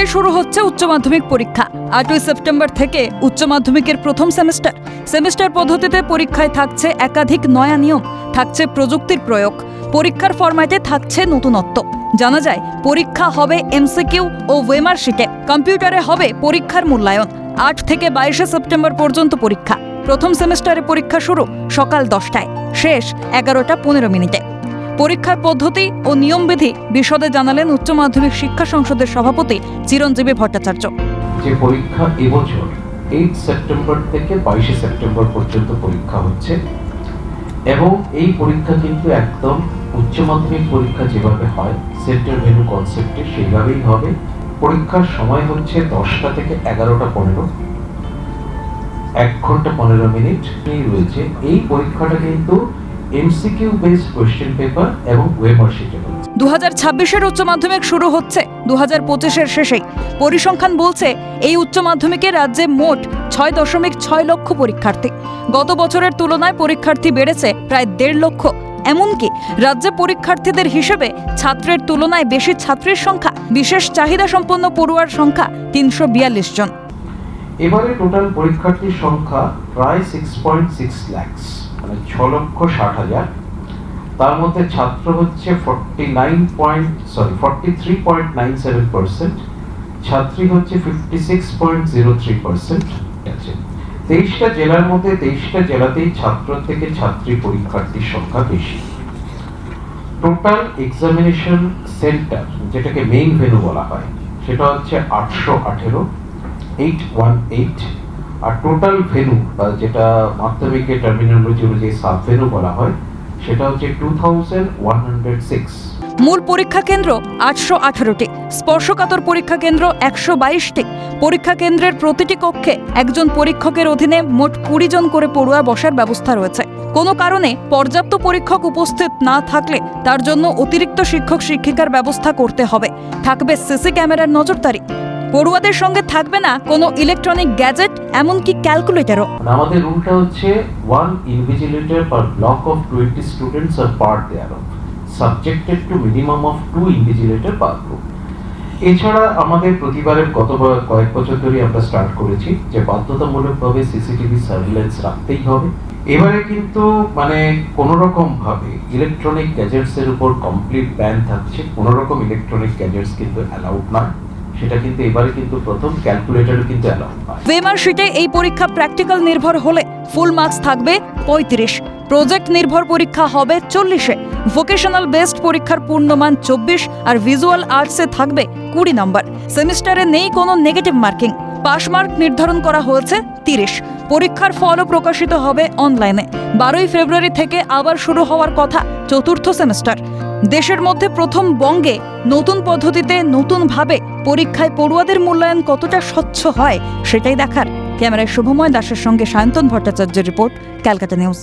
আজকে শুরু হচ্ছে উচ্চ মাধ্যমিক পরীক্ষা। 8ই সেপ্টেম্বর থেকে উচ্চ মাধ্যমিকের প্রথম সেমিস্টার পদ্ধতিতে পরীক্ষায় থাকছে একাধিক নয়া নিয়ম, থাকছে প্রযুক্তির প্রয়োগ, পরীক্ষার ফরম্যাটে থাকছে নতুনত্ব। জানা যায় পরীক্ষা হবে এমসিকিউ ও ওয়েমার শিটে, কম্পিউটারে হবে পরীক্ষার মূল্যায়ন। 8 থেকে 22 সেপ্টেম্বর পর্যন্ত পরীক্ষা। প্রথম সেমিস্টারে পরীক্ষা শুরু সকাল 10টায়, শেষ 11:15। পরীক্ষার পদ্ধতি ও নিয়মবিধি বিশদে জানালেন উচ্চ মাধ্যমিক শিক্ষা সংসদের সভাপতি চিরঞ্জীবী ভট্টাচার্য। যে পরীক্ষা এবছর 8 সেপ্টেম্বর থেকে 22 সেপ্টেম্বর পর্যন্ত পরীক্ষা হচ্ছে এবং এই পরীক্ষা কিন্তু একদম উচ্চ মাধ্যমিক পরীক্ষা যেভাবে হয় সেন্টার ভেন্যু কনসেপ্টে সেইভাবেই হবে। পরীক্ষার সময় হচ্ছে 10টা থেকে 11:15, 1 ঘন্টা 15 মিনিট রয়েছে। এই পরীক্ষাটা কিন্তু এমসিকিউ বেসড কোশ্চেন পেপার এবং ওয়েমার শিটে। 2026-এর উচ্চ মাধ্যমিক শুরু হচ্ছে 2025-এর শেষেই। পরিসংখ্যান বলছে এই উচ্চ মাধ্যমিকে রাজ্যে মোট 6.6 লক্ষ পরীক্ষার্থী। গত বছরের তুলনায় পরীক্ষার্থী বেড়েছে প্রায় 1.5 লক্ষ। এমনকি রাজ্যে পরীক্ষার্থীদের হিসেবে ছাত্রের তুলনায় বেশি ছাত্রীর সংখ্যা, বিশেষ চাহিদা সম্পন্ন পড়ুয়ার সংখ্যা 342 জন। এবারে টোটাল পরীক্ষার্থীর সংখ্যা প্রায় 6.6 লাখ, মানে 6,60,000। তার মধ্যে ছাত্র হচ্ছে 43.97%, ছাত্রী হচ্ছে 56.03%। 23টা জেলার মধ্যে 23টা জেলাতেই ছাত্র থেকে ছাত্রী পরীক্ষার্থীর সংখ্যা বেশি। টোটাল এক্সামিনেশন সেন্টার, যেটাকে মেইন ভেন্যু বলা হয়, সেটা হচ্ছে 818, আর টোটাল ভেন্যু যেটা মাধ্যমিকের টার্মিনোলজি অনুযায়ী সাব ভেন্যু বলা হয়, সেটা হচ্ছে 2106। মূল পরীক্ষা কেন্দ্র 818টি, স্পর্শকাতর পরীক্ষা কেন্দ্র 122টি। পরীক্ষা কেন্দ্রের প্রতিটি কক্ষে একজন পরীক্ষকের অধীনে মোট 20 জন করে পড়ুয়া বসার ব্যবস্থা রয়েছে। কোনো কারণে পর্যাপ্ত পরীক্ষক উপস্থিত না থাকলে তার জন্য অতিরিক্ত শিক্ষক শিক্ষিকার ব্যবস্থা করতে হবে। থাকবে সিসি ক্যামেরার নজরদারি। পড়ুয়াদের সঙ্গে থাকবে না কোনো ইলেকট্রনিক গ্যাজেট, এমনকি ক্যালকুলেটরও। আমাদের রুলটা হচ্ছে 1 invigilator per block of 20 students আর part thereof, subjected to minimum of 2 invigilator per group. এছাড়া আমাদের প্রতিবারের কয়েক বছর ধরে আমরা স্টার্ট করেছি যে বাধ্যতামূলকভাবে সিসিটিভি সার্ভিলেন্স রাখতেই হবে। এবারে কিন্তু মানে কোনো রকম ভাবে ইলেকট্রনিক গ্যাজেটস এর উপর কমপ্লিট ব্যান থাকছে। কোনো রকম ইলেকট্রনিক গ্যাজেটস কিন্তু অ্যালাউড নয়, সেটা কিন্তু এবারে কিন্তু প্রথম। ক্যালকুলেটরও কিন্তু অ্যালাউড নয়। ওয়েমার শিটে এই পরীক্ষা প্র্যাকটিক্যাল নির্ভর হলে ফুল মার্কস থাকবে 35, প্রজেক্ট নির্ভর পরীক্ষা হবে 40, ভোকেশনাল বেসড পরীক্ষার পূর্ণমান 24 আর ভিজুয়াল আর্টসে থাকবে 20 নম্বর। সেমিস্টারে নেই কোনো নেগেটিভ মার্কিং। পাস মার্ক নির্ধারণ করা হয়েছে 30। পরীক্ষার ফলও প্রকাশিত হবে অনলাইনে। 12ই ফেব্রুয়ারি থেকে আবার শুরু হওয়ার কথা চতুর্থ সেমিস্টার। দেশের মধ্যে প্রথম বঙ্গে নতুন পদ্ধতিতে নতুনভাবে পরীক্ষায় পড়ুয়াদের মূল্যায়ন কতটা স্বচ্ছ হয় সেটাই দেখার। ক্যামেরায় শুভময় দাসের সঙ্গে সায়ন্তন ভট্টাচার্যের রিপোর্ট, ক্যালকাটা নিউজ।